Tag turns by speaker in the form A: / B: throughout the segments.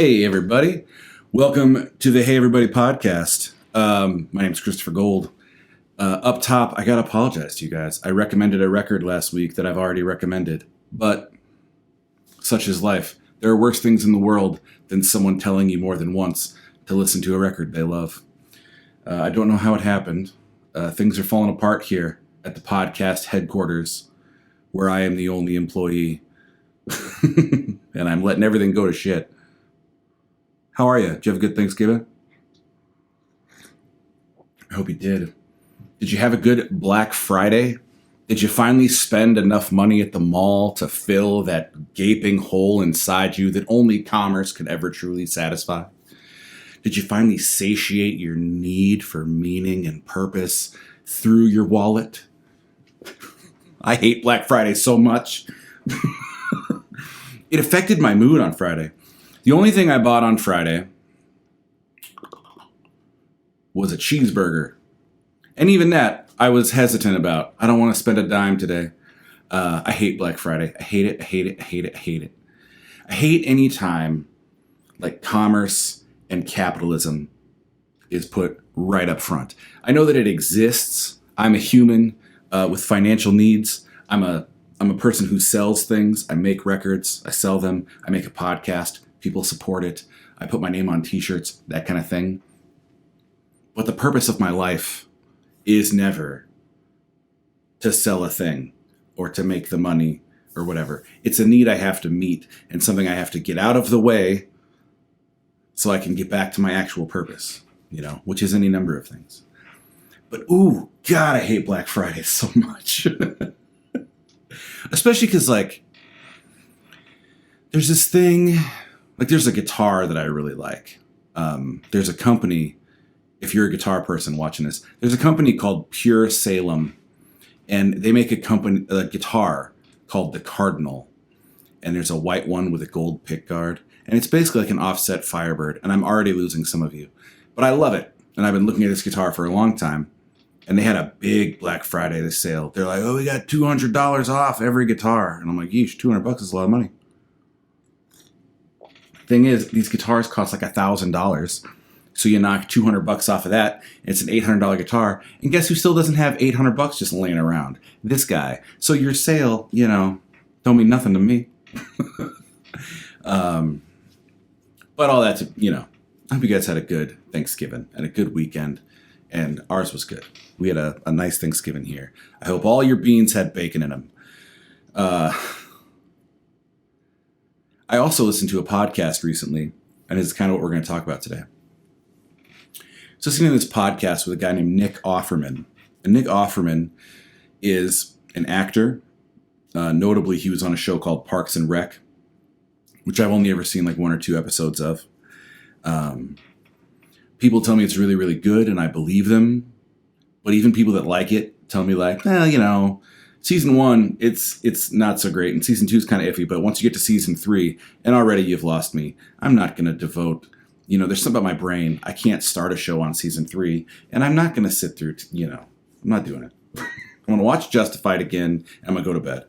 A: Hey, everybody. Welcome to the Hey Everybody podcast. My name is Christopher Gold. Up top, I got to apologize to you guys. I recommended a record last week that I've already recommended, but such is life. There are worse things in the world than someone telling you more than once to listen to a record they love. I don't know how it happened. Things are falling apart here at the podcast headquarters, where I am the only employee, and I'm letting everything go to shit. How are you? Did you have a good Thanksgiving? I hope you did. Did you have a good Black Friday? Did you finally spend enough money at the mall to fill that gaping hole inside you that only commerce could ever truly satisfy? Did you finally satiate your need for meaning and purpose through your wallet? I hate Black Friday so much. It affected my mood on Friday. The only thing I bought on Friday was a cheeseburger. And even that, I was hesitant about. I don't want to spend a dime today. I hate Black Friday. I hate it. I hate it. I hate it. I hate it. I hate any time like commerce and capitalism is put right up front. I know that it exists. I'm a human with financial needs. I'm a person who sells things. I make records. I sell them. I make a podcast. People support it. I put my name on t-shirts, that kind of thing. But the purpose of my life is never to sell a thing or to make the money or whatever. It's a need I have to meet and something I have to get out of the way so I can get back to my actual purpose, which is any number of things. But ooh, God, I hate Black Friday so much. Especially because, there's this thing... there's a guitar that I really like. There's a company, if you're a guitar person watching this, there's a company called Pure Salem, and they make a guitar called the Cardinal, and there's a white one with a gold pickguard, and it's basically like an offset Firebird, and I'm already losing some of you. But I love it, and I've been looking at this guitar for a long time, and they had a big Black Friday sale. They're like, oh, we got $200 off every guitar, and I'm like, yeesh, $200 is a lot of money. Thing is, these guitars cost like $1,000, so you knock $200 off of that. It's an $800 guitar, and guess who still doesn't have $800 just laying around? This guy. So your sale, don't mean nothing to me. But all that, I hope you guys had a good Thanksgiving and a good weekend, and ours was good. We had a nice Thanksgiving here. I hope all your beans had bacon in them. I also listened to a podcast recently, and it's kind of what we're going to talk about today. So listening to this podcast with a guy named Nick Offerman. And Nick Offerman is an actor. Notably, he was on a show called Parks and Rec, which I've only ever seen like one or two episodes of. People tell me it's really, really good, and I believe them. But even people that like it tell me season 1, it's not so great, and season 2 is kind of iffy, but once you get to season 3, and already you've lost me, I'm not going to devote, there's something about my brain. I can't start a show on season 3, and I'm not going to sit through, I'm not doing it. I'm going to watch Justified again, and I'm going to go to bed.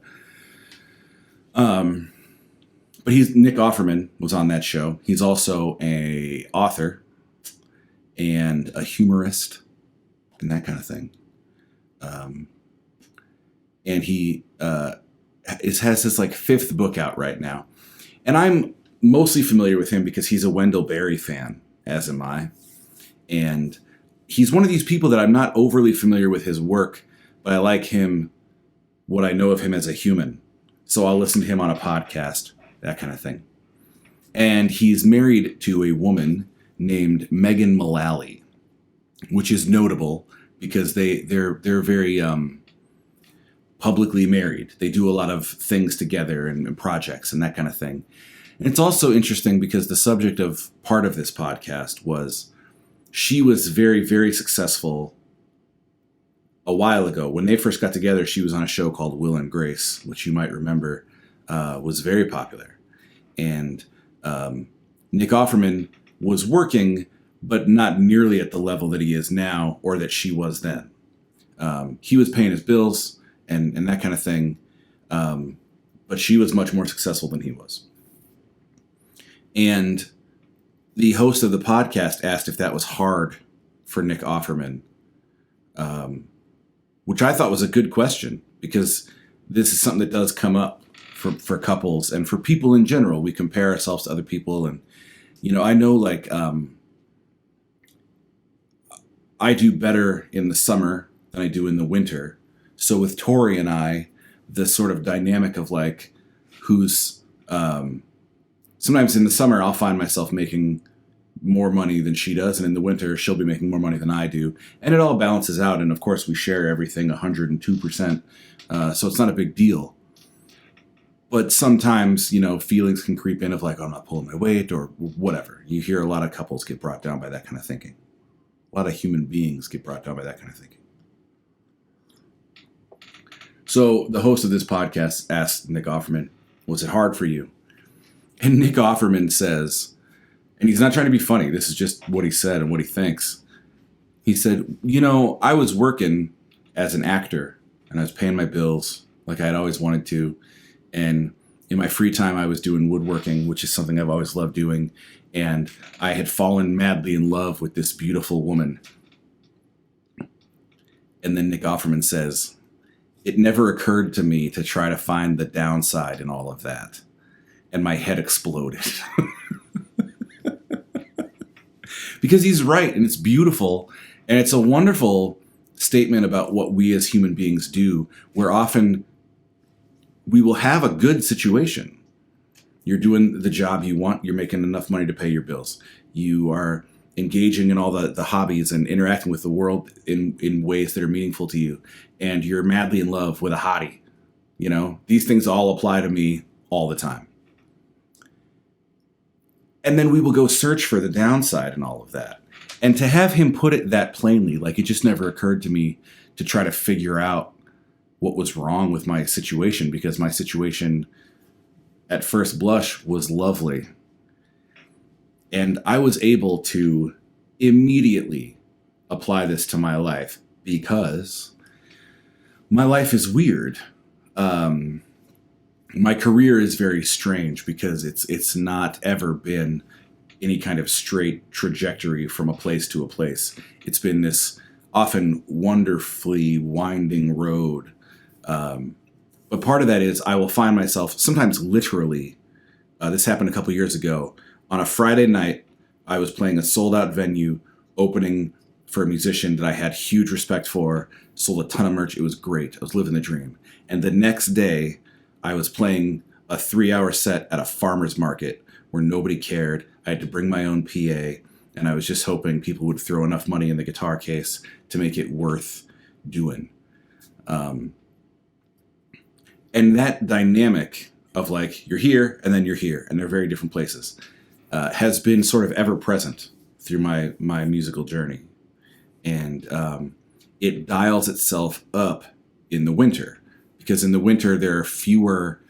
A: But Nick Offerman was on that show. He's also a author and a humorist and that kind of thing. And he has his 5th book out right now. And I'm mostly familiar with him because he's a Wendell Berry fan, as am I. And he's one of these people that I'm not overly familiar with his work, but I like him, what I know of him as a human. So I'll listen to him on a podcast, that kind of thing. And he's married to a woman named Megan Mullally, which is notable because they're very... publicly married. They do a lot of things together and projects and that kind of thing. And it's also interesting because the subject of part of this podcast was she was very, very successful a while ago. When they first got together, she was on a show called Will and Grace, which you might remember was very popular. And Nick Offerman was working, but not nearly at the level that he is now or that she was then. He was paying his bills and that kind of thing. But she was much more successful than he was. And the host of the podcast asked if that was hard for Nick Offerman, which I thought was a good question, because this is something that does come up for couples and for people in general. We compare ourselves to other people. And, I know I do better in the summer than I do in the winter. So with Tori and I, the sort of dynamic of who's, sometimes in the summer, I'll find myself making more money than she does. And in the winter, she'll be making more money than I do. And it all balances out. And of course, we share everything 102%. So it's not a big deal. But sometimes, feelings can creep in of oh, I'm not pulling my weight or whatever. You hear a lot of couples get brought down by that kind of thinking. A lot of human beings get brought down by that kind of thinking. So the host of this podcast asked Nick Offerman, was it hard for you? And Nick Offerman says, and he's not trying to be funny, this is just what he said and what he thinks. He said, I was working as an actor and I was paying my bills like I had always wanted to. And in my free time, I was doing woodworking, which is something I've always loved doing. And I had fallen madly in love with this beautiful woman. And then Nick Offerman says, it never occurred to me to try to find the downside in all of that. And my head exploded. Because he's right, and it's beautiful. And it's a wonderful statement about what we as human beings do, where often we will have a good situation. You're doing the job you want. You're making enough money to pay your bills. You are engaging in all the hobbies and interacting with the world in ways that are meaningful to you. And you're madly in love with a hottie. These things all apply to me all the time. And then we will go search for the downside in all of that. And to have him put it that plainly, it just never occurred to me to try to figure out what was wrong with my situation, because my situation at first blush was lovely. And I was able to immediately apply this to my life, because my life is weird. My career is very strange, because it's not ever been any kind of straight trajectory from a place to a place. It's been this often wonderfully winding road. But part of that is I will find myself sometimes literally, this happened a couple years ago, on a Friday night, I was playing a sold out venue, opening for a musician that I had huge respect for, sold a ton of merch. It was great. I was living the dream. And the next day I was playing a 3-hour set at a farmer's market where nobody cared. I had to bring my own PA, and I was just hoping people would throw enough money in the guitar case to make it worth doing. And that dynamic of you're here and then you're here, and they're very different places, has been sort of ever present through my musical journey. And it dials itself up in the winter, because in the winter there are fewer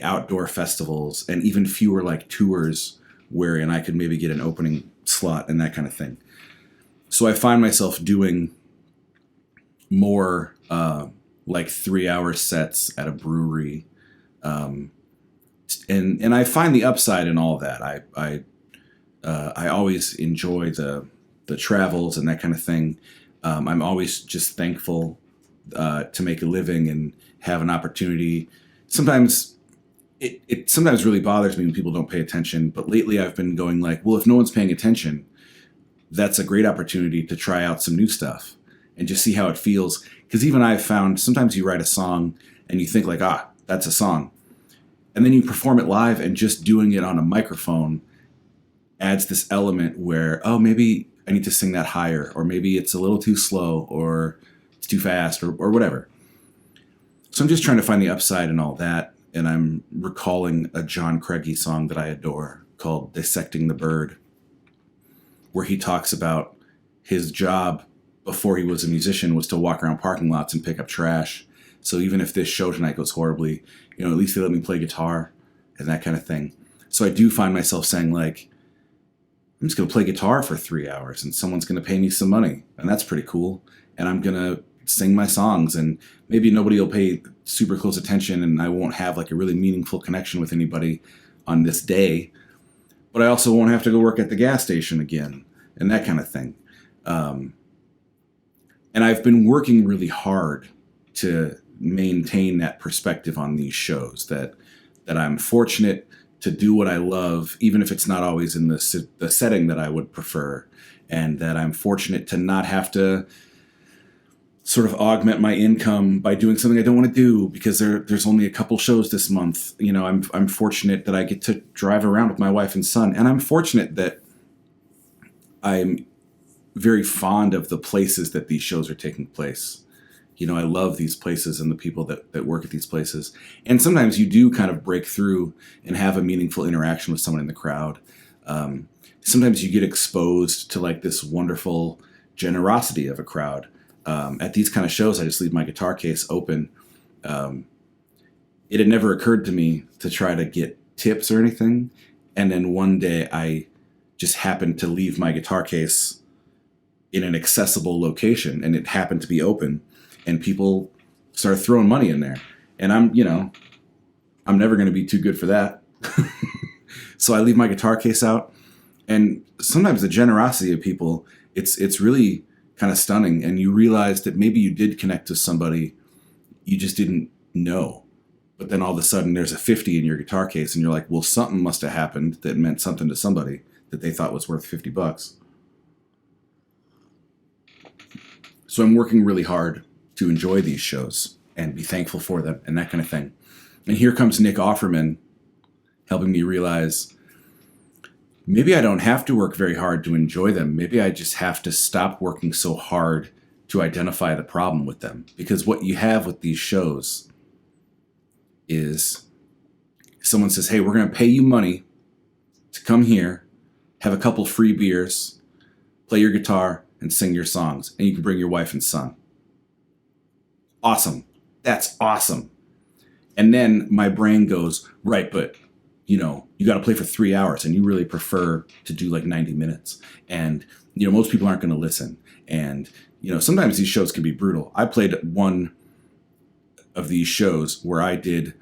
A: outdoor festivals and even fewer tours wherein I could maybe get an opening slot and that kind of thing. So I find myself doing more 3-hour sets at a brewery. And I find the upside in all of that. I always enjoy the travels and that kind of thing. I'm always just thankful to make a living and have an opportunity. Sometimes it sometimes really bothers me when people don't pay attention. But lately I've been going well, if no one's paying attention, that's a great opportunity to try out some new stuff and just see how it feels. Because even I've found sometimes you write a song and you think that's a song. And then you perform it live, and just doing it on a microphone adds this element where, oh, maybe I need to sing that higher, or maybe it's a little too slow, or it's too fast, or whatever. So I'm just trying to find the upside in all that. And I'm recalling a John Craigie song that I adore called Dissecting the Bird, where he talks about his job before he was a musician was to walk around parking lots and pick up trash. So even if this show tonight goes horribly, at least they let me play guitar and that kind of thing. So I do find myself saying I'm just going to play guitar for 3 hours and someone's going to pay me some money. And that's pretty cool. And I'm going to sing my songs, and maybe nobody will pay super close attention and I won't have a really meaningful connection with anybody on this day. but I also won't have to go work at the gas station again, and that kind of thing. And I've been working really hard to maintain that perspective on these shows, that I'm fortunate to do what I love, even if it's not always in the setting that I would prefer, and that I'm fortunate to not have to sort of augment my income by doing something I don't want to do because there's only a couple shows this month. You know, I'm fortunate that I get to drive around with my wife and son, and I'm fortunate that I'm very fond of the places that these shows are taking place. You know, I love these places and the people that work at these places. And sometimes you do kind of break through and have a meaningful interaction with someone in the crowd. Sometimes you get exposed to like this wonderful generosity of a crowd. At these kind of shows, I just leave my guitar case open. It had never occurred to me to try to get tips or anything. And then one day I just happened to leave my guitar case in an accessible location, and it happened to be open, and people started throwing money in there. And I'm never going to be too good for that. So I leave my guitar case out, and sometimes the generosity of people, it's really kind of stunning. And you realize that maybe you did connect with somebody you just didn't know. But then all of a sudden there's a 50 in your guitar case, and you're like, well, something must have happened that meant something to somebody that they thought was worth $50. So I'm working really hard to enjoy these shows and be thankful for them and that kind of thing. And here comes Nick Offerman helping me realize maybe I don't have to work very hard to enjoy them. Maybe I just have to stop working so hard to identify the problem with them. Because what you have with these shows is someone says, hey, we're going to pay you money to come here, have a couple free beers, play your guitar, and sing your songs, and you can bring your wife and son. Awesome. That's awesome. And then my brain goes, right, but you got to play for 3 hours, and you really prefer to do like 90 minutes. And, most people aren't going to listen. And, sometimes these shows can be brutal. I played one of these shows where I did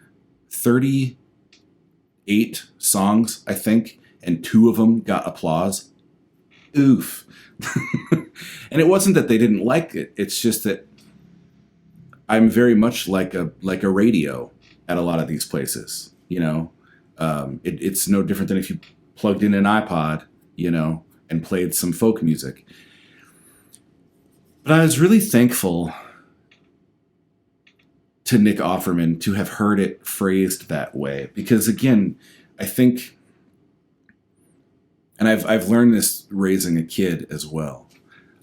A: 38 songs, I think, and 2 of them got applause. Oof. And it wasn't that they didn't like it. It's just that I'm very much like a radio at a lot of these places. It's no different than if you plugged in an iPod, and played some folk music. But I was really thankful to Nick Offerman to have heard it phrased that way, because again, I think, and I've learned this raising a kid as well.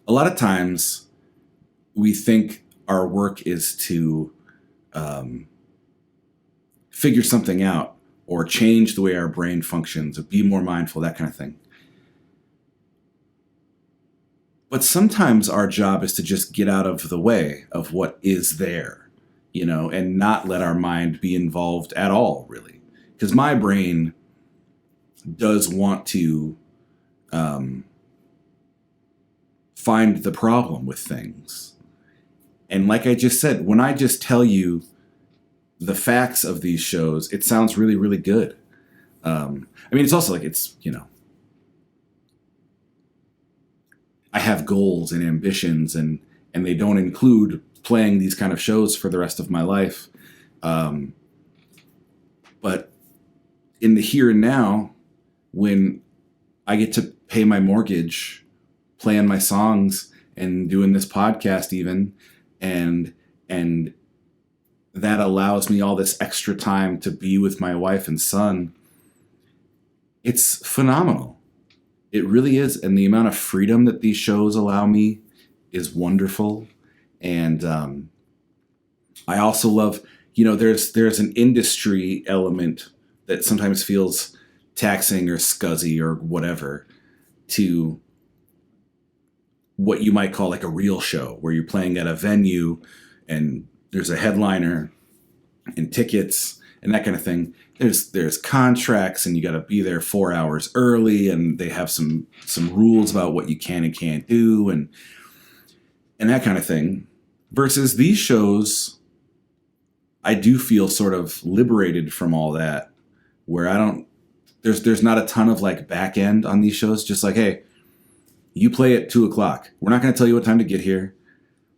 A: A lot of times we think our work is to figure something out or change the way our brain functions or be more mindful, that kind of thing. But sometimes our job is to just get out of the way of what is there, and not let our mind be involved at all, really. Because my brain does want to find the problem with things. And like I just said, when I just tell you the facts of these shows, it sounds really, really good. It's also like I have goals and ambitions, and they don't include playing these kind of shows for the rest of my life. But in the here and now, when I get to pay my mortgage, playing my songs, and doing this podcast even, and that allows me all this extra time to be with my wife and son, it's phenomenal. It really is. And the amount of freedom that these shows allow me is wonderful. And I also love, there's an industry element that sometimes feels taxing or scuzzy or whatever to what you might call like a real show, where you're playing at a venue and there's a headliner and tickets and that kind of thing. There's contracts, and you got to be there 4 hours early, and they have some rules about what you can and can't do, and that kind of thing. Versus these shows, I do feel sort of liberated from all that, where I don't there's not a ton of like back end on these shows. Just like, hey, you play at 2:00. We're not going to tell you what time to get here.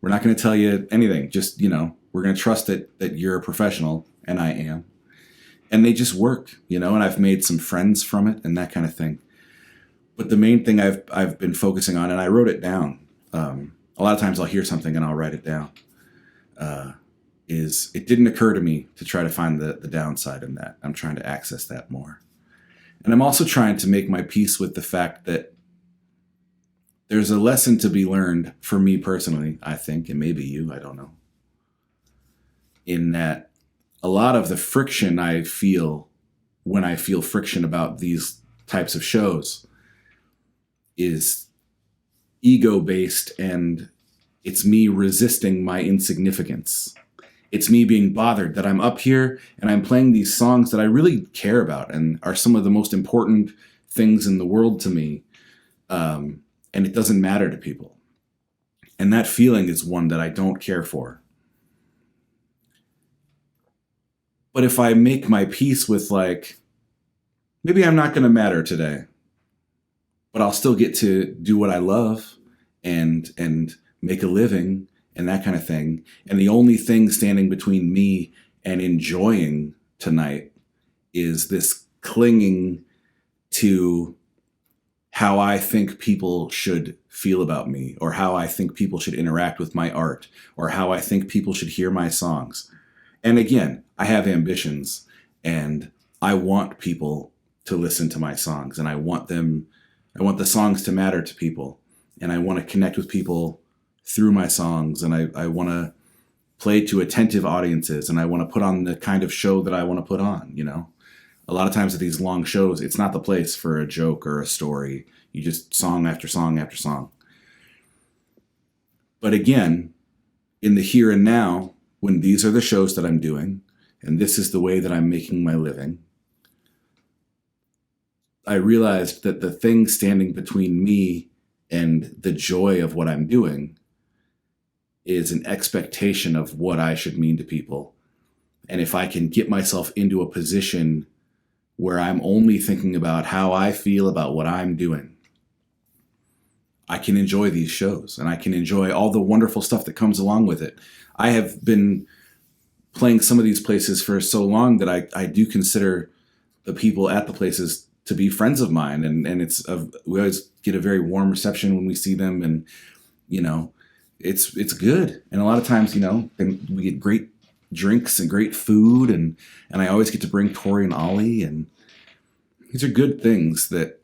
A: We're not going to tell you anything. Just, we're going to trust that you're a professional, and I am. And they just work, and I've made some friends from it and that kind of thing. But the main thing I've been focusing on, and I wrote it down. A lot of times I'll hear something and I'll write it down. Is it didn't occur to me to try to find the downside in that. I'm trying to access that more. And I'm also trying to make my peace with the fact that there's a lesson to be learned for me personally, I think, and maybe you, I don't know. In that a lot of the friction I feel when I feel friction about these types of shows is ego-based, and it's me resisting my insignificance. It's me being bothered that I'm up here and I'm playing these songs that I really care about and are some of the most important things in the world to me. And it doesn't matter to people. And that feeling is one that I don't care for. But if I make my peace with like, maybe I'm not going to matter today, but I'll still get to do what I love and make a living and that kind of thing. And the only thing standing between me and enjoying tonight is this clinging to how I think people should feel about me, or how I think people should interact with my art, or how I think people should hear my songs. And again, I have ambitions, and I want people to listen to my songs, and I want the songs to matter to people, and I want to connect with people through my songs, and I want to play to attentive audiences, and I want to put on the kind of show that I want to put on, A lot of times at these long shows, it's not the place for a joke or a story. You just song after song after song. But again, in the here and now, when these are the shows that I'm doing, and this is the way that I'm making my living, I realized that the thing standing between me and the joy of what I'm doing is an expectation of what I should mean to people. And if I can get myself into a position where I'm only thinking about how I feel about what I'm doing, I can enjoy these shows, and I can enjoy all the wonderful stuff that comes along with it. I have been playing some of these places for so long that I do consider the people at the places to be friends of mine, and we always get a very warm reception when we see them, and it's good. And a lot of times, we get great drinks and great food, and I always get to bring Tori and Ollie, and these are good things that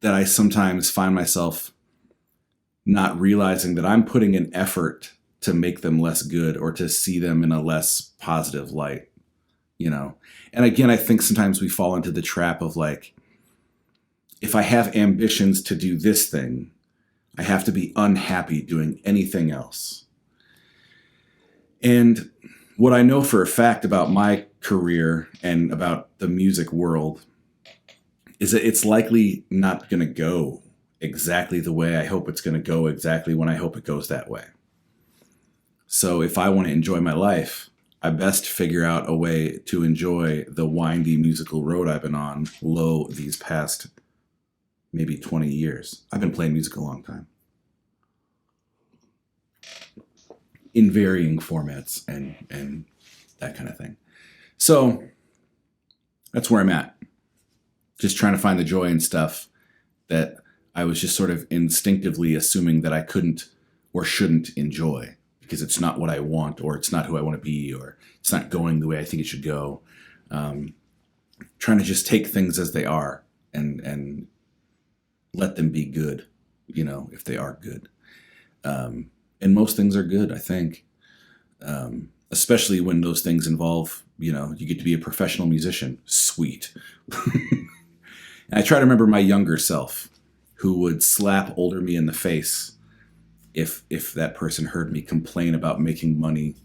A: I sometimes find myself not realizing that I'm putting an effort to make them less good or to see them in a less positive light, And again, I think sometimes we fall into the trap of like, if I have ambitions to do this thing, I have to be unhappy doing anything else. And what I know for a fact about my career and about the music world is that it's likely not going to go exactly the way I hope it's going to go, exactly when I hope it goes that way. So if I want to enjoy my life, I best figure out a way to enjoy the windy musical road I've been on these past maybe 20 years. I've been playing music a long time. In varying formats and that kind of thing. So that's where I'm at. Just trying to find the joy in stuff that I was just sort of instinctively assuming that I couldn't or shouldn't enjoy because it's not what I want, or it's not who I want to be, or it's not going the way I think it should go. Trying to just take things as they are and let them be good, if they are good. And most things are good, I think. Especially when those things involve, you get to be a professional musician. Sweet. And I try to remember my younger self who would slap older me in the face if that person heard me complain about making money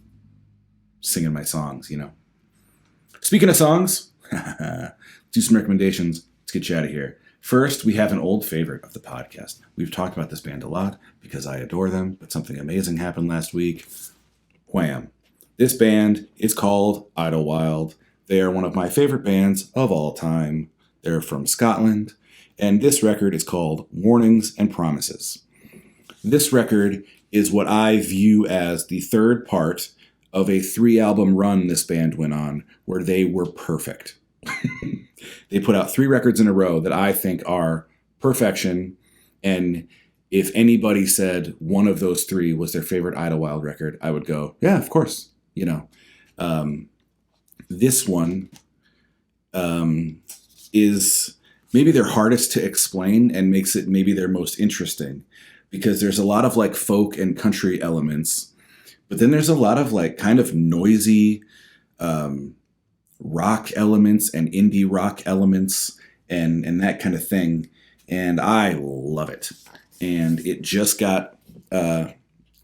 A: singing my songs, Speaking of songs, do some recommendations. Let's get you out of here. First, we have an old favorite of the podcast. We've talked about this band a lot because I adore them, but something amazing happened last week. Wham! This band is called Idlewild. They are one of my favorite bands of all time. They're from Scotland, and this record is called Warnings and Promises. This record is what I view as the third part of a 3-album run this band went on where they were perfect. They put out 3 records in a row that I think are perfection, and if anybody said one of those 3 was their favorite Idlewild record, I would go, yeah, of course. This one is maybe their hardest to explain and makes it maybe their most interesting, because there's a lot of like folk and country elements, but then there's a lot of like kind of noisy rock elements and indie rock elements and that kind of thing. And I love it. And it just got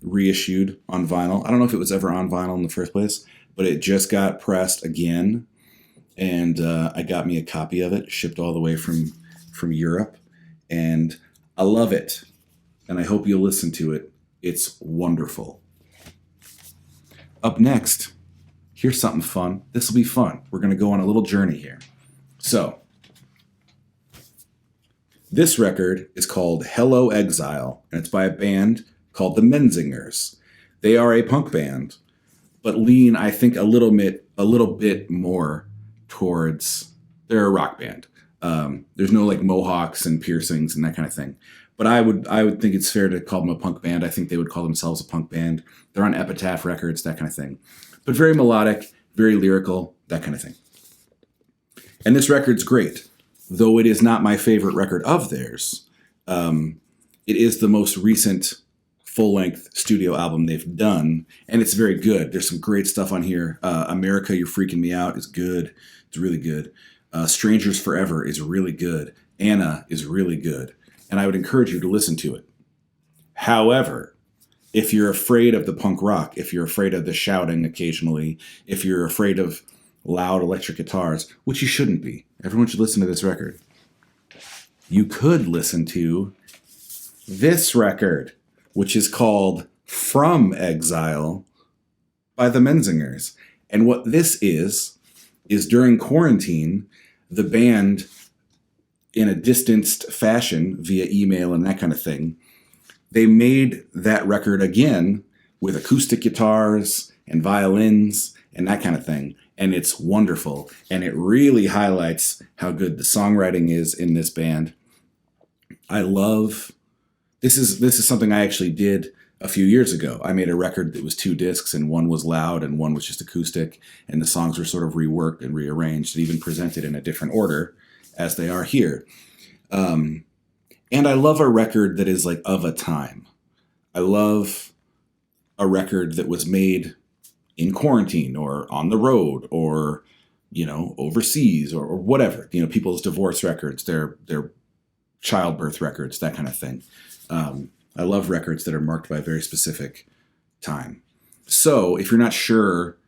A: reissued on vinyl. I don't know if it was ever on vinyl in the first place, but it just got pressed again. And I got me a copy of it, shipped all the way from Europe. And I love it. And I hope you'll listen to it. It's wonderful. Up next, here's something fun. This will be fun. We're going to go on a little journey here. So, this record is called Hello, Exile, and it's by a band called the Menzingers. They are a punk band, but lean, I think, a little bit more towards, they're a rock band. There's no like mohawks and piercings and that kind of thing. But I would think it's fair to call them a punk band. I think they would call themselves a punk band. They're on Epitaph Records, that kind of thing. But very melodic, very lyrical, that kind of thing. And this record's great. Though it is not my favorite record of theirs, it is the most recent full-length studio album they've done, and it's very good. There's some great stuff on here. America, You're Freaking Me Out is good. It's really good. Strangers Forever is really good. Anna is really good, and I would encourage you to listen to it. However, if you're afraid of the punk rock, if you're afraid of the shouting occasionally, if you're afraid of loud electric guitars, which you shouldn't be. Everyone should listen to this record. You could listen to this record, which is called From Exile by the Menzingers. And what this is during quarantine, the band, in a distanced fashion via email and that kind of thing, they made that record again with acoustic guitars and violins and that kind of thing. And it's wonderful. And it really highlights how good the songwriting is in this band. I love, this is something I actually did a few years ago. I made a record that was 2 discs, and one was loud and one was just acoustic. And the songs were sort of reworked and rearranged and even presented in a different order as they are here. And I love a record that is like of a time. I love a record that was made in quarantine or on the road or, overseas or whatever, people's divorce records, their childbirth records, that kind of thing. I love records that are marked by a very specific time. So if you're not sure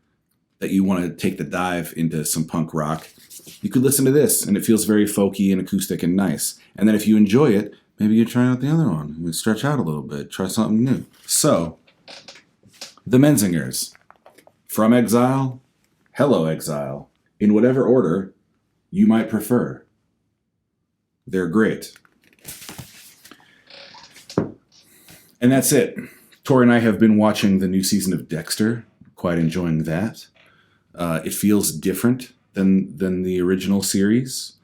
A: that you want to take the dive into some punk rock, you could listen to this, and it feels very folky and acoustic and nice. And then if you enjoy it, maybe you try out the other one. You stretch out a little bit, try something new. So, the Menzingers. From Exile, Hello Exile, in whatever order you might prefer. They're great. And that's it. Tori and I have been watching the new season of Dexter, quite enjoying that. It feels different than the original series,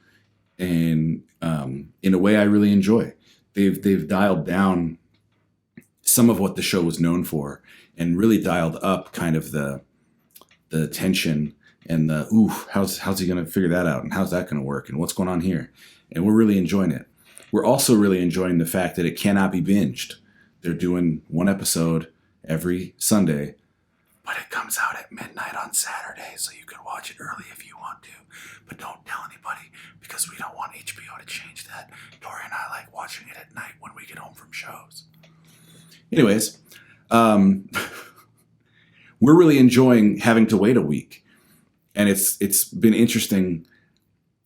A: and in a way I really enjoy. They've dialed down some of what the show was known for, and really dialed up kind of the tension and how's he going to figure that out, and how's that going to work, and what's going on here. And we're really enjoying it. We're also really enjoying the fact that it cannot be binged. They're doing 1 episode every Sunday, but it comes out at midnight on Saturday, so you can watch it early if you want to. But don't tell anybody, because we don't want HBO to change that. Tori and I like watching it at night when we get home from shows. Anyways, we're really enjoying having to wait a week. And it's been interesting.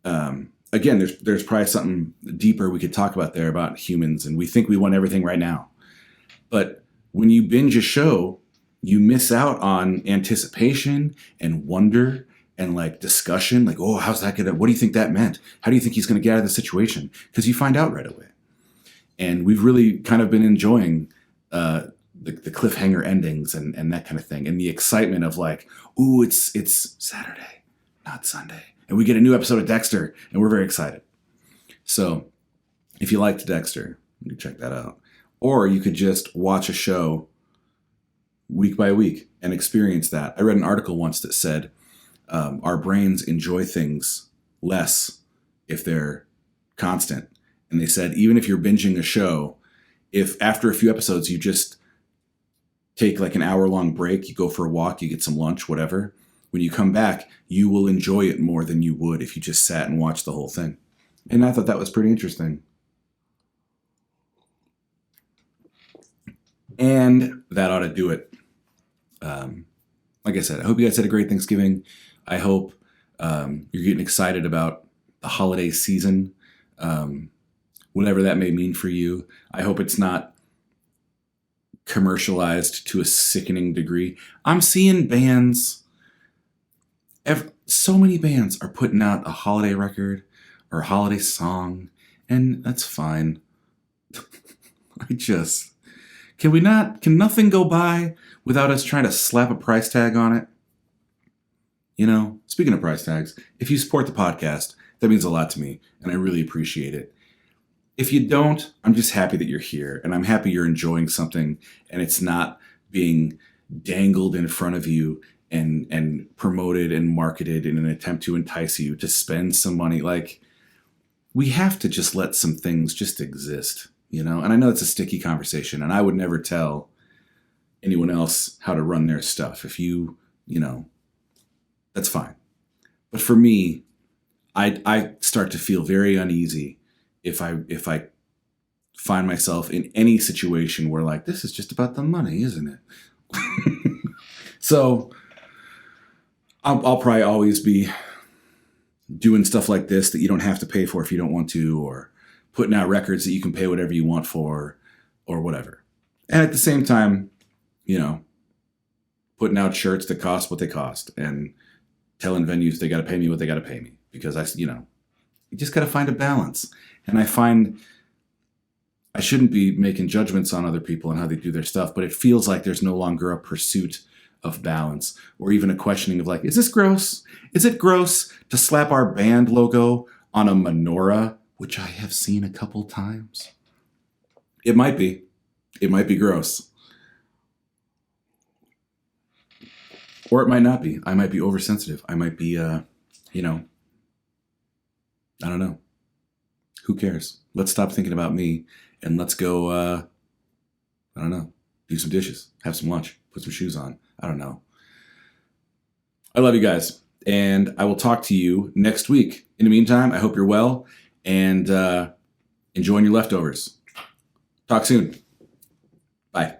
A: Again, there's probably something deeper we could talk about there about humans, and we think we want everything right now. But when you binge a show, you miss out on anticipation and wonder and like discussion, like, oh, how's that gonna, what do you think that meant? How do you think he's gonna get out of the situation? Because you find out right away. And we've really kind of been enjoying the cliffhanger endings and that kind of thing, and the excitement of like, ooh, it's Saturday, not Sunday, and we get a new episode of Dexter, and we're very excited. So if you liked Dexter, you can check that out. Or you could just watch a show week by week and experience that. I read an article once that said our brains enjoy things less if they're constant. And they said, even if you're binging a show, if after a few episodes you just take like an hour-long break, you go for a walk, you get some lunch, whatever, when you come back, you will enjoy it more than you would if you just sat and watched the whole thing. And I thought that was pretty interesting. And that ought to do it. Like I said, I hope you guys had a great Thanksgiving. I hope you're getting excited about the holiday season, whatever that may mean for you. I hope it's not commercialized to a sickening degree. I'm seeing bands, so many bands are putting out a holiday record or a holiday song, and that's fine. Can nothing go by without us trying to slap a price tag on it? You know, speaking of price tags, if you support the podcast, that means a lot to me, and I really appreciate it. If you don't, I'm just happy that you're here, and I'm happy you're enjoying something, and it's not being dangled in front of you and promoted and marketed in an attempt to entice you to spend some money. Like, we have to just let some things just exist, you know? And I know it's a sticky conversation, and I would never tell anyone else how to run their stuff. If you know, that's fine. But for me, I start to feel very uneasy if I find myself in any situation where like, this is just about the money, isn't it? So I'll probably always be doing stuff like this that you don't have to pay for if you don't want to, or putting out records that you can pay whatever you want for, or whatever. And at the same time, you know, putting out shirts that cost what they cost and telling venues they got to pay me what they got to pay me, because you just got to find a balance. And I find I shouldn't be making judgments on other people and how they do their stuff, but it feels like there's no longer a pursuit of balance, or even a questioning of like, is this gross? Is it gross to slap our band logo on a menorah, which I have seen a couple times? It might be. It might be gross. Or it might not be. I might be oversensitive. I might be, I don't know. Who cares? Let's stop thinking about me and let's go, I don't know, do some dishes, have some lunch, put some shoes on. I don't know. I love you guys, and I will talk to you next week. In the meantime, I hope you're well and enjoying your leftovers. Talk soon. Bye.